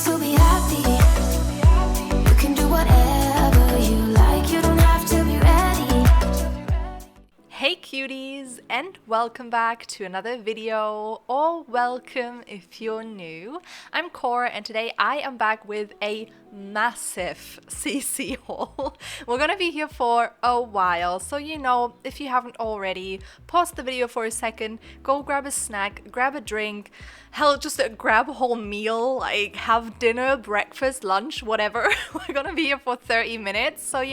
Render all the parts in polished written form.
still be happy. You can do whatever you like. You don't have to be ready. Hey cuties, and welcome back to another video, or welcome if you're new. I'm Cora, and today I am back with a massive CC haul. We're gonna be here for a while, so if you haven't already, pause the video for a second, go grab a snack, grab a drink, hell, just grab a whole meal, like have dinner, breakfast, lunch, whatever. We're gonna be here for 30 minutes, so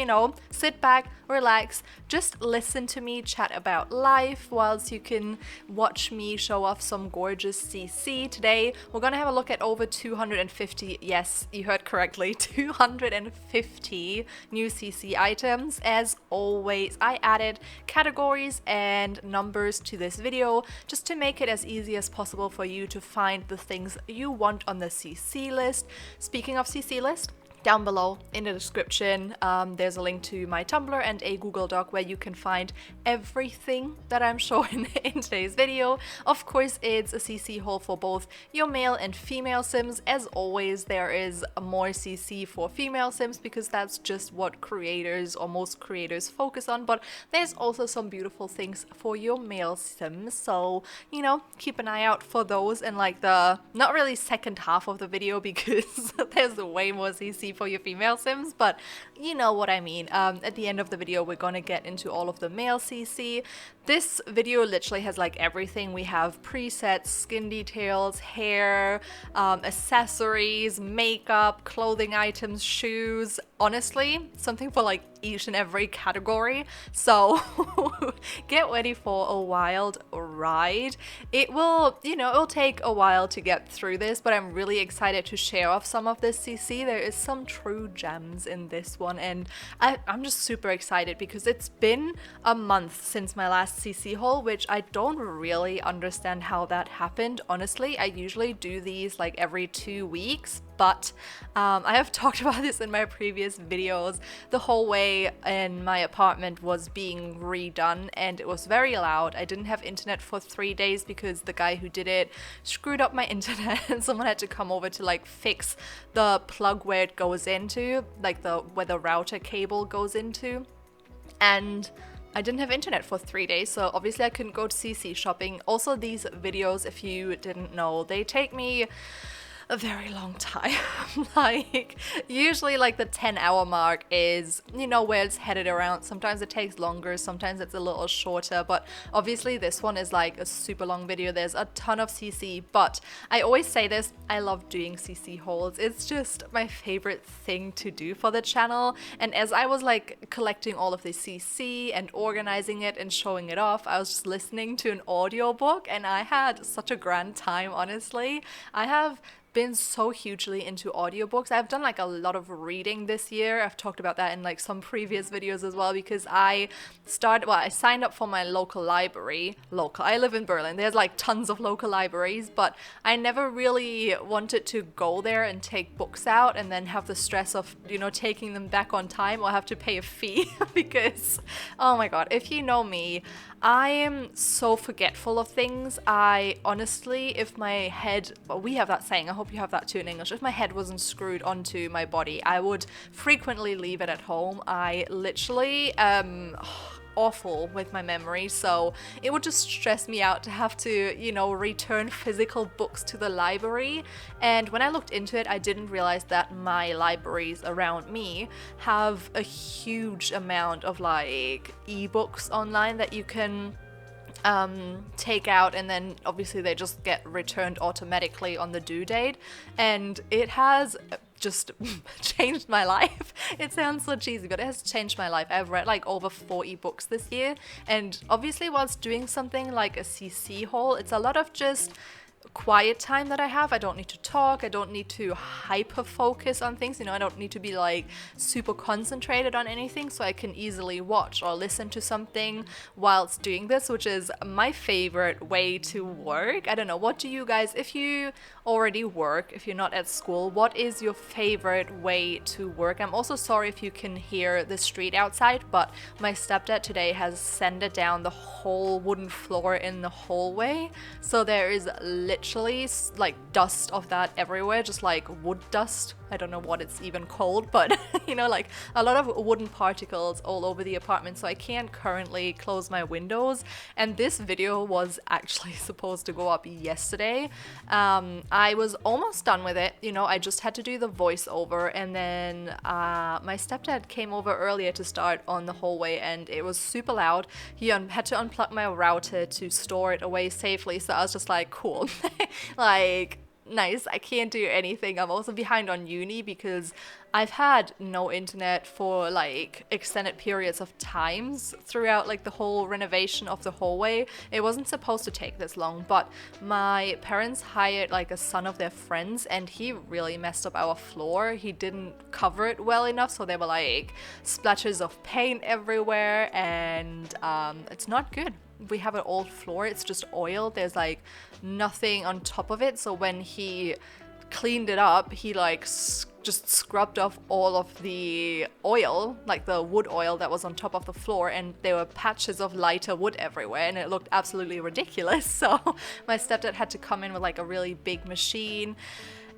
sit back, relax, just listen to me chat about life whilst you can watch me show off some gorgeous CC. Today we're gonna have a look at over 250, yes, you heard correctly, 250 new CC items. As always, I added categories and numbers to this video just to make it as easy as possible for you to find the things you want on the CC list. Speaking of CC list, down below in the description, there's a link to my Tumblr and a Google Doc where you can find everything that I'm showing in today's video. Of course, it's a CC haul for both your male and female Sims. As always, there is more CC for female Sims because that's just what creators or most creators focus on, but there's also some beautiful things for your male Sims, so keep an eye out for those in like the not really second half of the video because there's way more CC for your female Sims, but you know what I mean. At the end of the video, we're gonna get into all of the male CC. This video literally has like everything. We have presets, skin details, hair, accessories, makeup, clothing items, shoes, honestly, something for like each and every category. So get ready for a wild ride. It will, it'll take a while to get through this, but I'm really excited to share off some of this CC. There is some true gems in this one, and I'm just super excited because it's been a month since my last CC haul, which I don't really understand how that happened. Honestly, I usually do these like every 2 weeks, but I have talked about this in my previous videos. The hallway in my apartment was being redone and it was very loud. I didn't have internet for 3 days because the guy who did it screwed up my internet and someone had to come over to like fix the plug where it goes into, like where the router cable goes into. And I didn't have internet for 3 days, so obviously I couldn't go to CC shopping. Also, these videos, if you didn't know, they take me a very long time. Like usually like the 10-hour mark is where it's headed around. Sometimes it takes longer, sometimes it's a little shorter, but obviously this one is like a super long video. There's a ton of CC, but I always say this, I love doing CC hauls. It's just my favorite thing to do for the channel. And as I was like collecting all of the CC and organizing it and showing it off, I was just listening to an audiobook and I had such a grand time. Honestly, I have been so hugely into audiobooks. I've done like a lot of reading this year. I've talked about that in like some previous videos as well because I signed up for my local library. I live in Berlin. There's like tons of local libraries, but I never really wanted to go there and take books out and then have the stress of, taking them back on time or have to pay a fee because, oh my God, if you know me, I am so forgetful of things. I honestly, if my head, we have that saying, I hope you have that too in English, if my head wasn't screwed onto my body, I would frequently leave it at home. I literally awful with my memory, so it would just stress me out to have to return physical books to the library. And when I looked into it, I didn't realize that my libraries around me have a huge amount of like ebooks online that you can take out, and then obviously they just get returned automatically on the due date, and it has just changed my life. It sounds so cheesy, but it has changed my life. I've read like over 40 books this year, and obviously whilst doing something like a CC haul, it's a lot of just quiet time that I have. I don't need to talk. I don't need to hyper focus on things. I don't need to be like super concentrated on anything, so I can easily watch or listen to something whilst doing this, which is my favorite way to work. I don't know, what do you guys, if you already work, if you're not at school, what is your favorite way to work? I'm also sorry if you can hear the street outside, but my stepdad today has sanded down the whole wooden floor in the hallway, so there is literally literally like dust of that everywhere, just like wood dust. I don't know what it's even called, but you know, like a lot of wooden particles all over the apartment, so I can't currently close my windows. And this video was actually supposed to go up yesterday. I was almost done with it, you know, I just had to do the voiceover, and then my stepdad came over earlier to start on the hallway, and it was super loud. He had to unplug my router to store it away safely, so I was just like, cool. Like, nice, I can't do anything. I'm also behind on uni because I've had no internet for like extended periods of times throughout like the whole renovation of the hallway. It wasn't supposed to take this long, but my parents hired like a son of their friends, and he really messed up our floor. He didn't cover it well enough, so there were like splatters of paint everywhere, and it's not good. We have an old floor, it's just oil, there's like nothing on top of it, so when he cleaned it up, he like just scrubbed off all of the oil, like the wood oil that was on top of the floor, and there were patches of lighter wood everywhere, and it looked absolutely ridiculous. So my stepdad had to come in with like a really big machine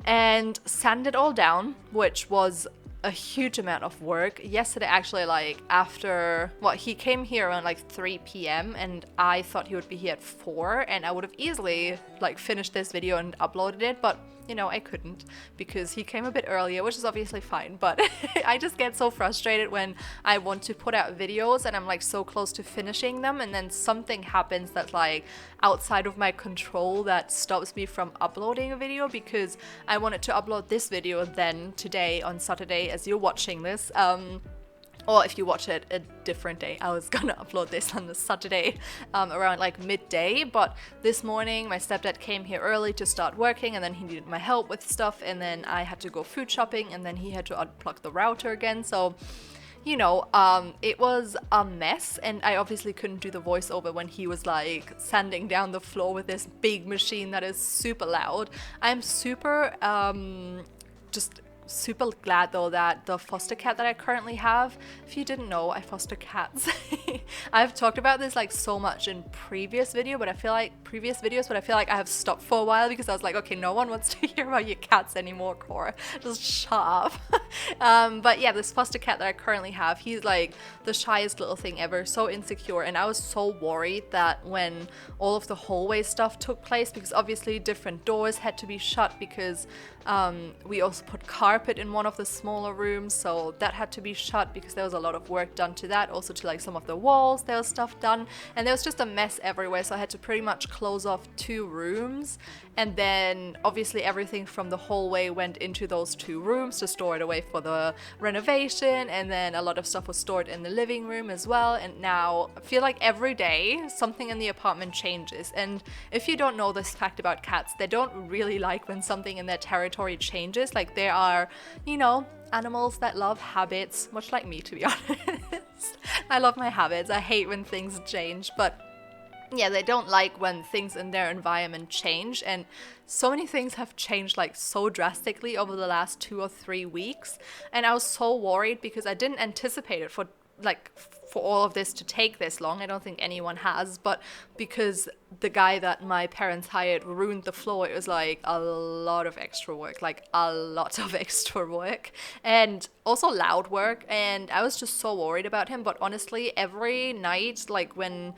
and sand it all down, which was a huge amount of work. Yesterday, actually, like after, well, he came here around like 3 p.m. and I thought he would be here at 4, and I would have easily like finished this video and uploaded it, but you know, I couldn't because he came a bit earlier, which is obviously fine, but I just get so frustrated when I want to put out videos and I'm like so close to finishing them, and then something happens that's like outside of my control that stops me from uploading a video, because I wanted to upload this video then today on Saturday as you're watching this. Or if you watch it a different day, I was gonna upload this on the Saturday around like midday, but this morning my stepdad came here early to start working, and then he needed my help with stuff, and then I had to go food shopping, and then he had to unplug the router again, so you know, it was a mess, and I obviously couldn't do the voiceover when he was like sanding down the floor with this big machine that is super loud. I'm super just super glad though that the foster cat that I currently have, if you didn't know, I foster cats. I've talked about this like so much in previous videos, but I feel like I have stopped for a while because I was like, okay, no one wants to hear about your cats anymore, Cora, just shut up. But yeah, this foster cat that I currently have, he's like the shyest little thing ever, so insecure, and I was so worried that when all of the hallway stuff took place, because obviously different doors had to be shut because we also put carpet in one of the smaller rooms, so that had to be shut because there was a lot of work done to that, also to like some of the walls there was stuff done, and there was just a mess everywhere, so I had to pretty much close off 2 rooms, and then obviously everything from the hallway went into those 2 rooms to store it away for the renovation, and then a lot of stuff was stored in the living room as well. And now I feel like every day something in the apartment changes, and if you don't know this fact about cats, they don't really like when something in their territory changes. Like, there are, you know, animals that love habits, much like me, to be honest. I love my habits. I hate when things change, but yeah, they don't like when things in their environment change, and so many things have changed like so drastically over the last 2 or 3 weeks, and I was so worried because I didn't anticipate it for all of this to take this long. I don't think anyone has, but because the guy that my parents hired ruined the floor, it was like a lot of extra work, and also loud work, and I was just so worried about him. But honestly, every night, like when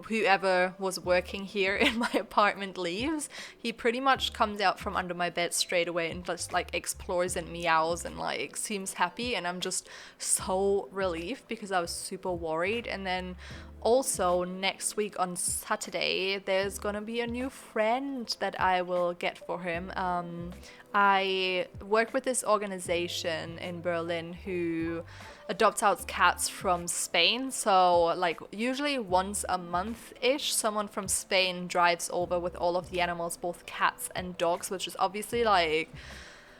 whoever was working here in my apartment leaves, he pretty much comes out from under my bed straight away and just like explores and meows and like seems happy, and I'm just so relieved because I was super worried. And then also next week on Saturday there's gonna be a new friend that I will get for him. I work with this organization in Berlin who adopts out cats from Spain, so like usually once a month-ish someone from Spain drives over with all of the animals, both cats and dogs, which is obviously like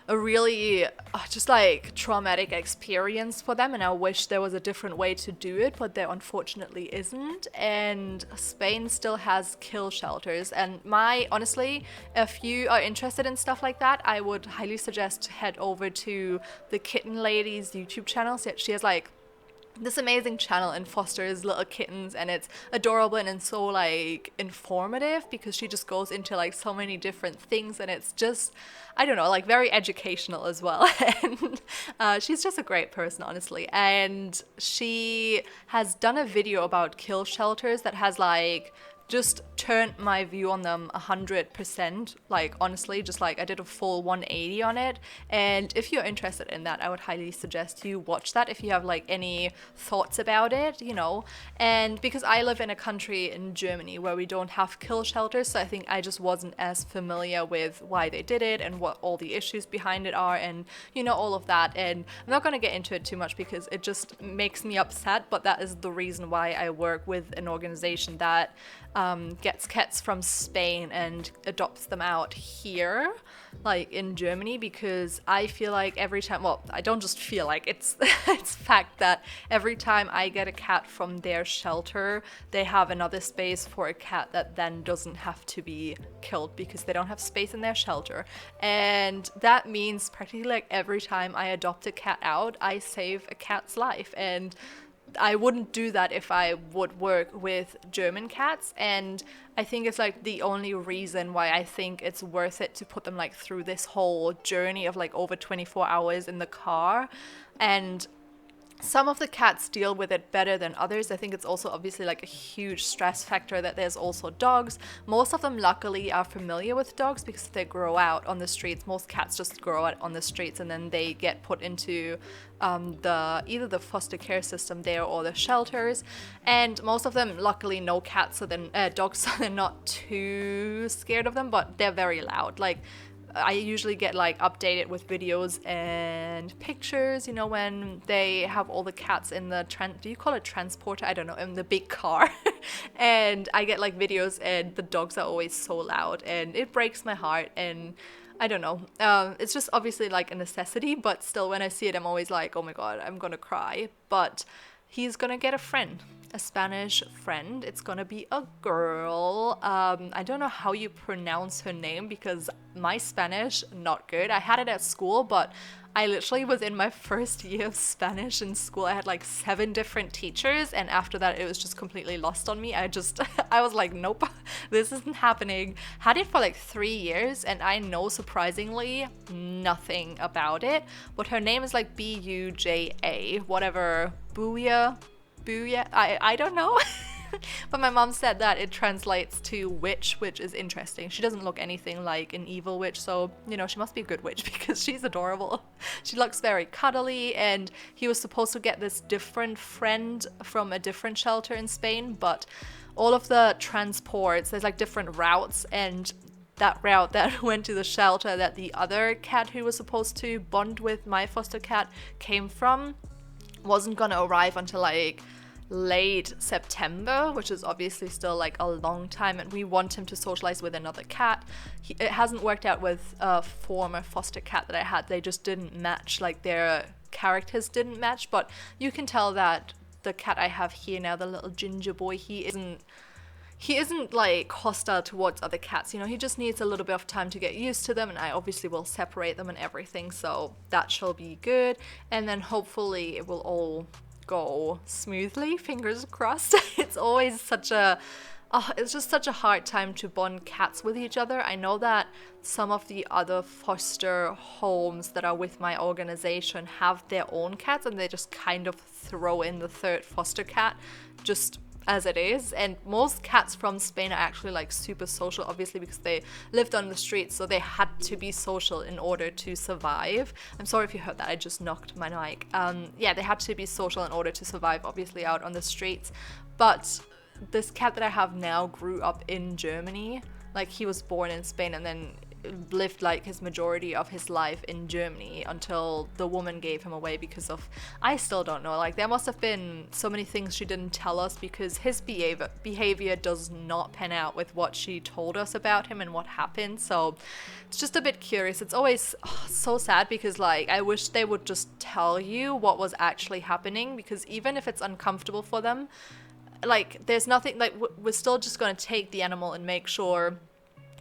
a really just like traumatic experience for them, and I wish there was a different way to do it, but there unfortunately isn't. And Spain still has kill shelters, and honestly, if you are interested in stuff like that, I would highly suggest to head over to the Kitten Lady's YouTube channel. She has like this amazing channel and fosters little kittens, and it's adorable and so like informative because she just goes into like so many different things, and it's just, I don't know, like very educational as well. And she's just a great person, honestly. And she has done a video about kill shelters that has like just turned my view on them 100%. Like, honestly, just like I did a full 180 on it. And if you're interested in that, I would highly suggest you watch that if you have like any thoughts about it, you know. And because I live in a country in Germany where we don't have kill shelters, so I think I just wasn't as familiar with why they did it and what all the issues behind it are, and you know, all of that. And I'm not going to get into it too much because it just makes me upset, but that is the reason why I work with an organization that gets cats from Spain and adopts them out here, like in Germany, because I feel like every time, well, I don't just feel like, it's it's fact that every time I get a cat from their shelter, they have another space for a cat that then doesn't have to be killed because they don't have space in their shelter. And that means practically like every time I adopt a cat out, I save a cat's life. And I wouldn't do that if I would work with German cats, and I think it's like the only reason why I think it's worth it to put them like through this whole journey of like over 24 hours in the car. And some of the cats deal with it better than others. I think it's also obviously like a huge stress factor that there's also dogs. Most of them luckily are familiar with dogs because they grow out on the streets. Most cats just grow out on the streets and then they get put into either the foster care system there or the shelters. And most of them luckily know cats, so then dogs, so they're not too scared of them, but they're very loud. Like, I usually get like updated with videos and pictures, you know, when they have all the cats in the do you call it transporter? I don't know, in the big car. And I get like videos and the dogs are always so loud and it breaks my heart. And I don't know, it's just obviously like a necessity, but still when I see it, I'm always like, oh my God, I'm gonna cry. But he's gonna get a friend, a Spanish friend. It's gonna be a girl. I don't know how you pronounce her name because my Spanish, not good. I had it at school, but I literally was in my first year of Spanish in school. I had like 7 different teachers, and after that it was just completely lost on me. I was like, nope, this isn't happening. Had it for like 3 years, and I know surprisingly nothing about it, but her name is like Buja, whatever, Booyah, I don't know. But my mom said that it translates to witch, which is interesting. She doesn't look anything like an evil witch, so, you know, she must be a good witch because she's adorable. She looks very cuddly, and he was supposed to get this different friend from a different shelter in Spain, but all of the transports, there's like different routes, and that route that went to the shelter that the other cat who was supposed to bond with my foster cat came from wasn't gonna arrive until like late September, which is obviously still like a long time, and we want him to socialize with another cat. It hasn't worked out with a former foster cat that I had. They just didn't match, like their characters didn't match, but you can tell that the cat I have here now, the little ginger boy, he isn't like hostile towards other cats, you know, he just needs a little bit of time to get used to them, and I obviously will separate them and everything, so that shall be good. And then hopefully it will all go smoothly, fingers crossed. It's always it's just such a hard time to bond cats with each other. I know that some of the other foster homes that are with my organization have their own cats, and they just kind of throw in the third foster cat just as it is. And most cats from Spain are actually like super social, obviously because they lived on the streets, so they had to be social in order to survive. I'm sorry if you heard that, I just knocked my mic. Yeah, they had to be social in order to survive, obviously out on the streets. But this cat that I have now grew up in Germany. Like, he was born in Spain and then lived like his majority of his life in Germany until the woman gave him away because of, I still don't know, like there must have been so many things she didn't tell us, because his behavior does not pan out with what she told us about him and what happened. So it's just a bit curious. It's always so sad because like I wish they would just tell you what was actually happening, because even if it's uncomfortable for them, like there's nothing, like we're still just going to take the animal and make sure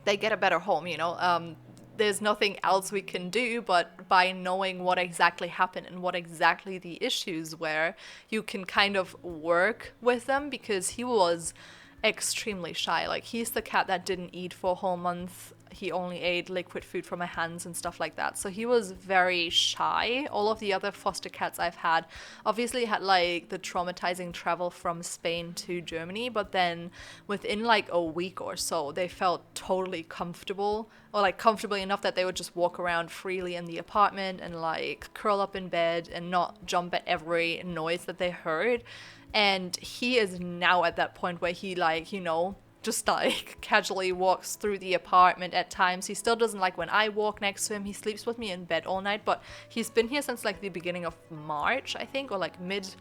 they get a better home, you know. there's nothing else we can do, but by knowing what exactly happened and what exactly the issues were, you can kind of work with them, because he was extremely shy. Like, he's the cat that didn't eat for a whole month. He only ate liquid food from my hands and stuff like that. So he was very shy. All of the other foster cats I've had obviously had like the traumatizing travel from Spain to Germany, but then within like a week or so, they felt totally comfortable, or like comfortably enough that they would just walk around freely in the apartment and like curl up in bed and not jump at every noise that they heard. And he is now at that point where he, like, you know, just like casually walks through the apartment at times. He still doesn't like when I walk next to him. He sleeps with me in bed all night, but he's been here since like the beginning of March, I think, or like mid-March,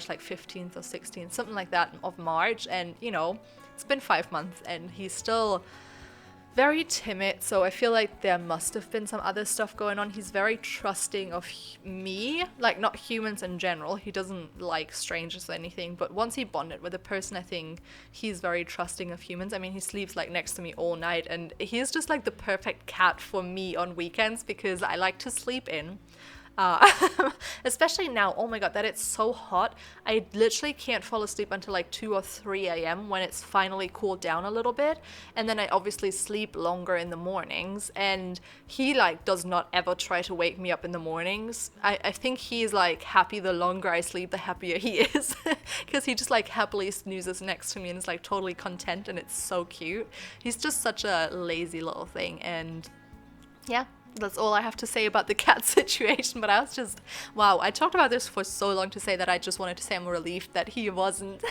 like 15th or 16th, something like that of March. And, you know, it's been 5 months and he's still very timid, so I feel like there must have been some other stuff going on. He's very trusting of me, like not humans in general. He doesn't like strangers or anything, but once he bonded with a person, I think he's very trusting of humans. I mean, he sleeps like next to me all night, and he's just like the perfect cat for me on weekends, because I like to sleep in. Especially now, oh my god, that it's so hot. I literally can't fall asleep until like 2 or 3 a.m. when it's finally cooled down a little bit, and then I obviously sleep longer in the mornings, and he like does not ever try to wake me up in the mornings. I think he's like happy the longer I sleep, the happier he is, because he just like happily snoozes next to me and is like totally content, and it's so cute. He's just such a lazy little thing, and yeah, that's all I have to say about the cat situation. But I was just, wow, I talked about this for so long to say that I just wanted to say I'm relieved that he wasn't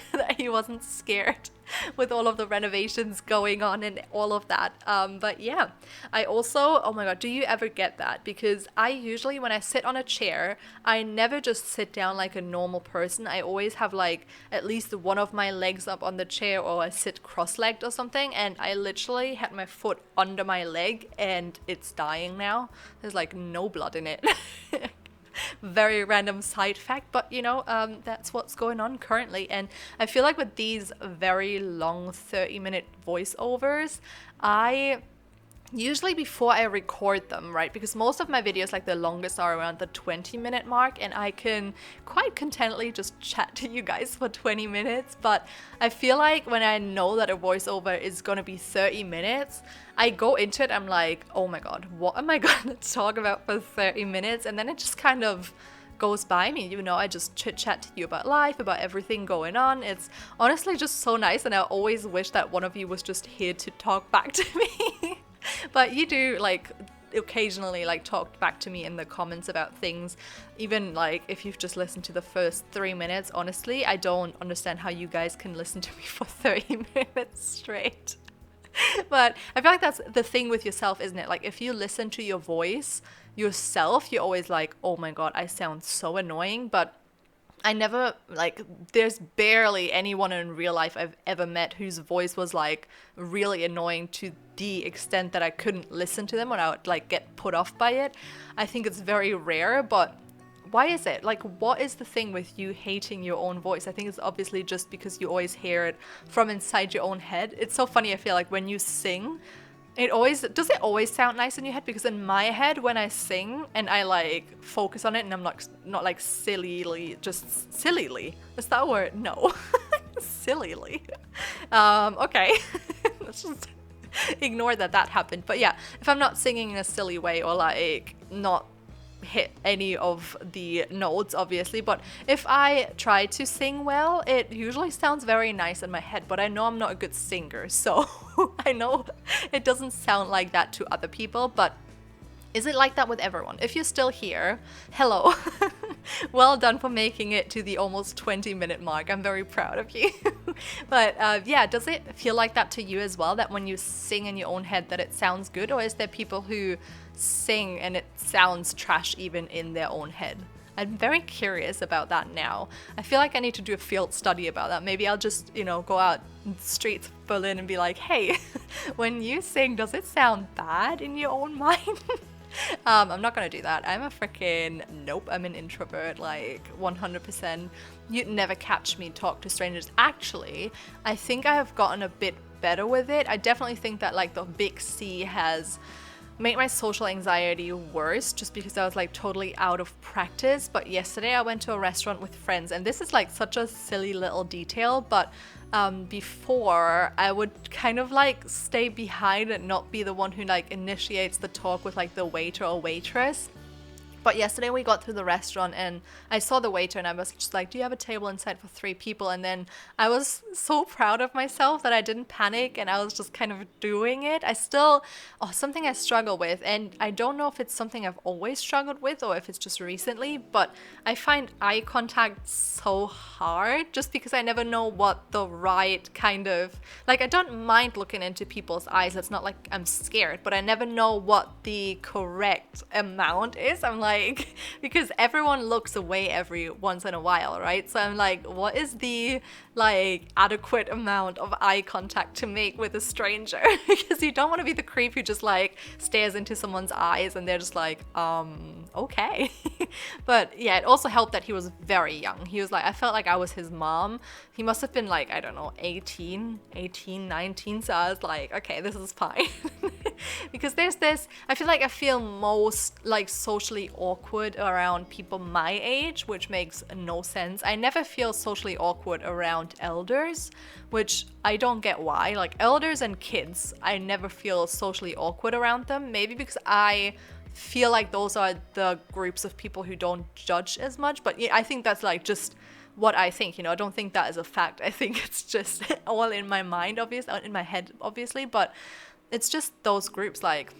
scared with all of the renovations going on and all of that. But yeah, I also, oh my god, do you ever get that? Because I usually, when I sit on a chair, I never just sit down like a normal person. I always have like at least one of my legs up on the chair, or I sit cross-legged or something, and I literally had my foot under my leg and it's dying now. There's like no blood in it. Very random side fact, but you know, that's what's going on currently. And I feel like with these very long 30-minute voiceovers, I usually, before I record them, right, because most of my videos, like the longest, are around the 20-minute mark, and I can quite contentedly just chat to you guys for 20 minutes. But I feel like when I know that a voiceover is gonna be 30 minutes, I go into it, I'm like, oh my god, what am I gonna talk about for 30 minutes? And then it just kind of goes by me, you know. I just chit chat to you about life, about everything going on. It's honestly just so nice, and I always wish that one of you was just here to talk back to me. But you do like occasionally like talk back to me in the comments about things. Even like if you've just listened to the first 3 minutes, honestly, I don't understand how you guys can listen to me for 30 minutes straight. But I feel like that's the thing with yourself, isn't it? Like if you listen to your voice yourself, you're always like, oh my god, I sound so annoying. But I never, like, there's barely anyone in real life I've ever met whose voice was like really annoying to the extent that I couldn't listen to them, or I would like get put off by it. I think it's very rare. But why is it? Like, what is the thing with you hating your own voice? I think it's obviously just because you always hear it from inside your own head. It's so funny, I feel like when you sing, does it always sound nice in your head? Because in my head, when I sing and I like focus on it, and I'm not like sillily, just sillily. Is that a word? No. Sillily. Okay. Let's just ignore that happened. But yeah, if I'm not singing in a silly way, or like not hit any of the notes, obviously, but if I try to sing well, it usually sounds very nice in my head. But I know I'm not a good singer, so I know it doesn't sound like that to other people. But is it like that with everyone? If you're still here, hello. Well done for making it to the almost 20-minute mark. I'm very proud of you. But yeah, does it feel like that to you as well, that when you sing in your own head that it sounds good? Or is there people who sing and it sounds trash even in their own head? I'm very curious about that now. I feel like I need to do a field study about that. Maybe I'll just, you know, go out in the streets of Berlin and be like, hey, when you sing, does it sound bad in your own mind? I'm not gonna do that. I'm a freaking nope. I'm an introvert, like 100%. You'd never catch me talk to strangers. Actually, I think I have gotten a bit better with it. I definitely think that like the big C has made my social anxiety worse just because I was like totally out of practice. But yesterday I went to a restaurant with friends, and this is like such a silly little detail, but before I would kind of like stay behind and not be the one who like initiates the talk with like the waiter or waitress. But yesterday we got to the restaurant and I saw the waiter and I was just like, do you have a table inside for 3 people? And then I was so proud of myself that I didn't panic and I was just kind of doing it. Something I struggle with, and I don't know if it's something I've always struggled with or if it's just recently, but I find eye contact so hard just because I never know what the right kind of, like, I don't mind looking into people's eyes. It's not like I'm scared, but I never know what the correct amount is. I'm like, because everyone looks away every once in a while, right? So I'm like, what is the like adequate amount of eye contact to make with a stranger? Because you don't want to be the creep who just like stares into someone's eyes and they're just like, okay. But yeah, it also helped that he was very young. He was like, I felt like I was his mom. He must have been like, I don't know, 18, 19. So I was like, okay, this is fine. Because there's this, I feel most like socially awkward around people my age, which makes no sense. I never feel socially awkward around elders, which I don't get why. Like elders and kids, I never feel socially awkward around them. Maybe because I feel like those are the groups of people who don't judge as much. But yeah, I think that's like just what I think, I don't think that is a fact. I think it's just all in my mind, obviously, in my head, obviously, but it's just those groups. Like,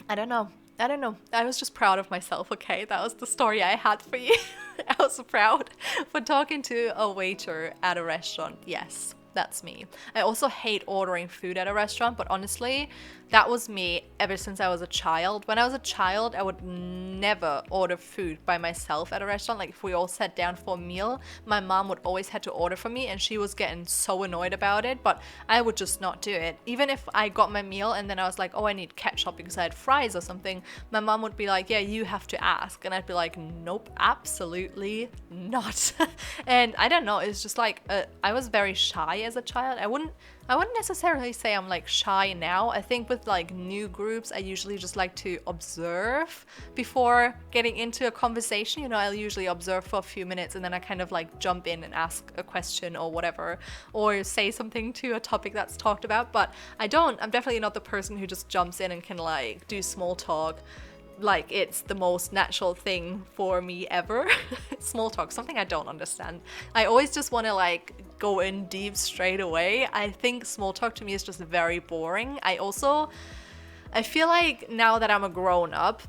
I don't know. I was just proud of myself, okay? That was the story I had for you. I was proud for talking to a waiter at a restaurant. Yes, that's me. I also hate ordering food at a restaurant, but honestly, that was me ever since I was a child. When I was a child, I would never order food by myself at a restaurant. Like if we all sat down for a meal, my mom would always have to order for me and she was getting so annoyed about it, but I would just not do it. Even if I got my meal and then I was like, oh, I need ketchup because I had fries or something, my mom would be like, yeah, you have to ask. And I'd be like, nope, absolutely not. And I don't know, it's just like, I was very shy as a child. I wouldn't necessarily say I'm like shy now. I think with like new groups, I usually just like to observe before getting into a conversation. I'll usually observe for a few minutes and then I kind of like jump in and ask a question or whatever, or say something to a topic that's talked about. But I'm definitely not the person who just jumps in and can like do small talk like it's the most natural thing for me ever. Small talk, something I don't understand. I always just want to like go in deep straight away. I think small talk to me is just very boring. I feel like now that I'm a grown up,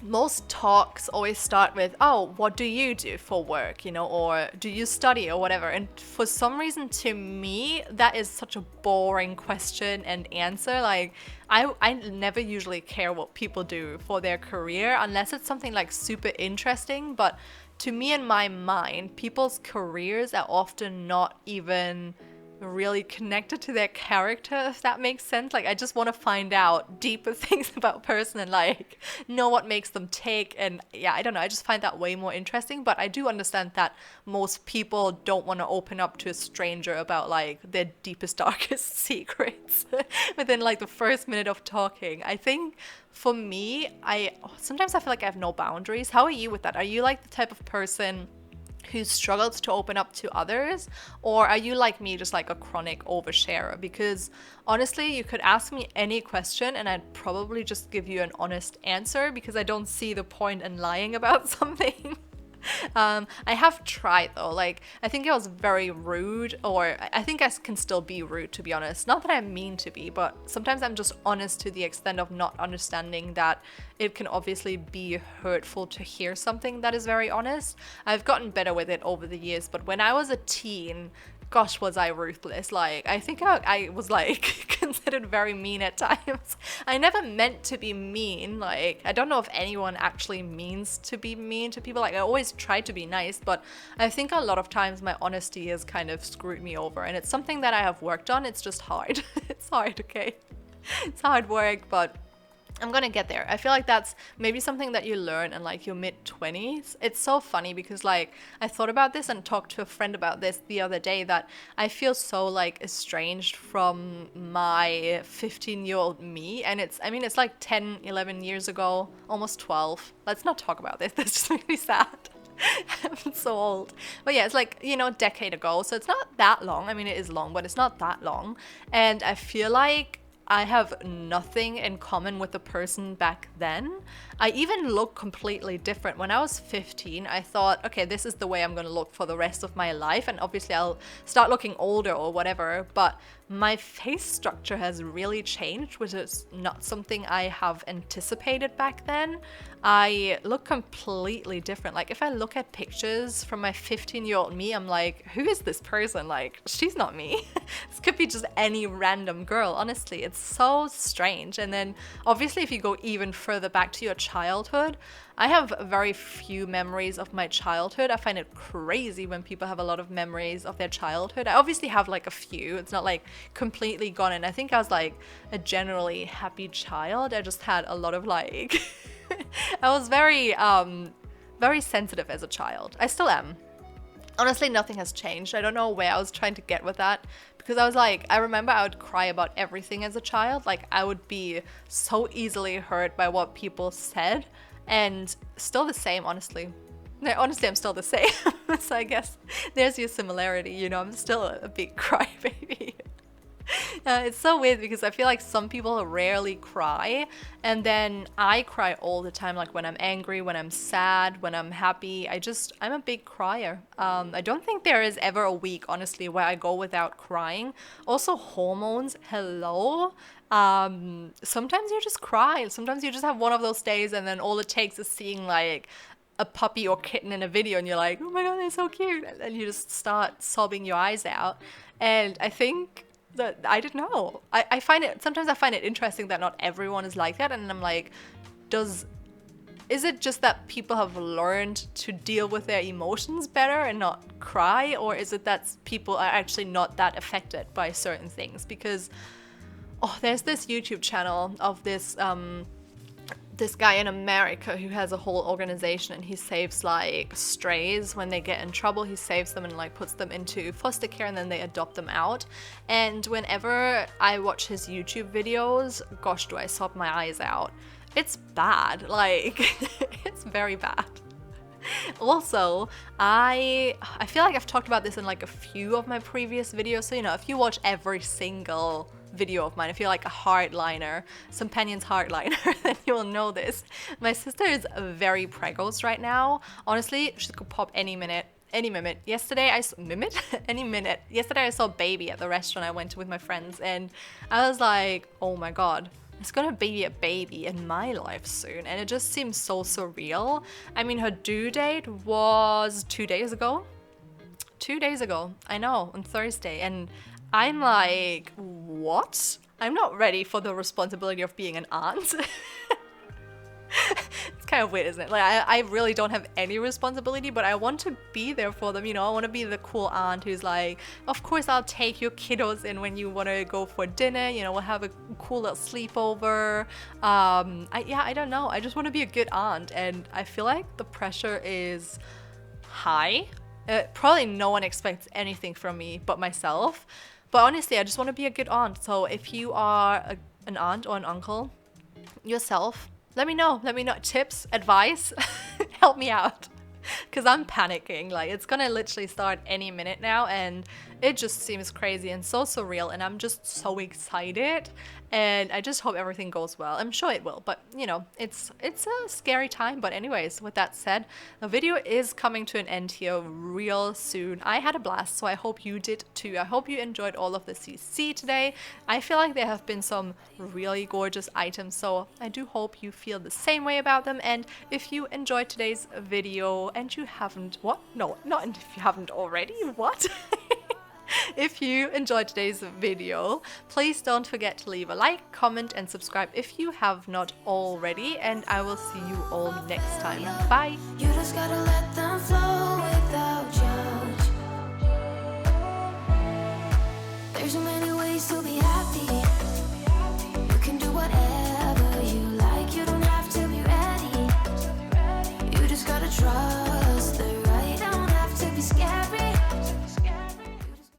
most talks always start with, oh, what do you do for work, or do you study or whatever. And for some reason, to me, that is such a boring question and answer. Like, I never usually care what people do for their career unless it's something like super interesting. But to me, in my mind, people's careers are often not even really connected to their character, if that makes sense. Like, I just want to find out deeper things about a person and like know what makes them tick. And yeah, I don't know, I just find that way more interesting. But I do understand that most people don't want to open up to a stranger about like their deepest, darkest secrets within like the first minute of talking. I think for me, sometimes I feel like I have no boundaries. How are you with that? Are you like the type of person who struggles to open up to others, or are you like me, just like a chronic oversharer? Because honestly, you could ask me any question and I'd probably just give you an honest answer because I don't see the point in lying about something. I have tried though, like I think I was very rude, or I think I can still be rude, to be honest. Not that I mean to be, but sometimes I'm just honest to the extent of not understanding that it can obviously be hurtful to hear something that is very honest. I've gotten better with it over the years, but when I was a teen, gosh, was I ruthless. Like, I think I was like considered very mean at times. I never meant to be mean. Like, I don't know if anyone actually means to be mean to people. Like, I always try to be nice, but I think a lot of times my honesty has kind of screwed me over, and it's something that I have worked on. It's just hard. It's hard, okay? It's hard work, but I'm gonna get there. I feel like that's maybe something that you learn in like your mid-20s. It's so funny because like I thought about this and talked to a friend about this the other day, that I feel so like estranged from my 15-year-old me. And I mean, it's like 10, 11 years ago, almost 12. Let's not talk about this. That's just makes me sad. I'm so old. But yeah, it's like, you know, a decade ago. So it's not that long. I mean, it is long, but it's not that long. And I feel like I have nothing in common with the person back then. I even look completely different. When I was 15, I thought, okay, this is the way I'm gonna look for the rest of my life. And obviously I'll start looking older or whatever, but my face structure has really changed, which is not something I have anticipated back then. I look completely different. Like if I look at pictures from my 15-year-old me, I'm like, who is this person? Like, she's not me. This could be just any random girl. Honestly, it's so strange. And then obviously if you go even further back to your childhood, I have very few memories of my childhood. I find it crazy when people have a lot of memories of their childhood. I obviously have like a few. It's not like completely gone. And I think I was like a generally happy child. I just had a lot of like I was very very sensitive as a child. I still am. Honestly, nothing has changed. I don't know where I was trying to get with that, because I was like, I remember I would cry about everything as a child. Like I would be so easily hurt by what people said, and still the same, honestly. No, honestly, I'm still the same. So I guess there's your similarity, you know, I'm still a big crybaby. It's so weird because I feel like some people rarely cry, and then I cry all the time, like when I'm angry, when I'm sad, when I'm happy. I'm a big crier. I don't think there is ever a week, honestly, where I go without crying. Also, hormones, hello. Sometimes you just cry. Sometimes you just have one of those days, and then all it takes is seeing like a puppy or kitten in a video, and you're like, oh my god, they're so cute, and then you just start sobbing your eyes out. And I think that, I don't know, I find it, sometimes I find it interesting that not everyone is like that, and I'm like, is it just that people have learned to deal with their emotions better and not cry, or is it that people are actually not that affected by certain things? Because there's this YouTube channel of this guy in America who has a whole organization, and he saves like strays when they get in trouble. He saves them and like puts them into foster care, and then they adopt them out. And whenever I watch his YouTube videos, gosh, do I sob my eyes out. It's bad, like it's very bad. Also, I feel like I've talked about this in like a few of my previous videos. So, you know, if you watch every single video of mine, if you're like a hardliner, SimPanions hardliner, then you will know this. My sister is very pregos right now. Honestly, she could pop any minute. Yesterday I saw baby at the restaurant I went to with my friends, and I was like, oh my god, there's gonna be a baby in my life soon. And it just seems so surreal. I mean, her due date was 2 days ago. 2 days ago, I know, on Thursday. And I'm like, what? I'm not ready for the responsibility of being an aunt. It's kind of weird, isn't it? Like, I really don't have any responsibility, but I want to be there for them, you know? I want to be the cool aunt who's like, of course I'll take your kiddos in when you want to go for dinner, you know, we'll have a cool little sleepover. I don't know. I just want to be a good aunt, and I feel like the pressure is high. Probably no one expects anything from me but myself. But honestly, I just want to be a good aunt. So if you are an aunt or an uncle yourself, let me know. Let me know. Tips, advice, help me out. Because I'm panicking. Like, it's gonna literally start any minute now, and it just seems crazy and so surreal, and I'm just so excited, and I just hope everything goes well. I'm sure it will, but you know, it's a scary time. But anyways, with that said, the video is coming to an end here real soon. I had a blast, so I hope you did too. I hope you enjoyed all of the CC today. I feel like there have been some really gorgeous items, so I do hope you feel the same way about them. And if you enjoyed today's video and you haven't, what? No, not if you haven't already, what? If you enjoyed today's video, please don't forget to leave a like, comment, and subscribe if you have not already, and I will see you all next time. Bye! You just gotta let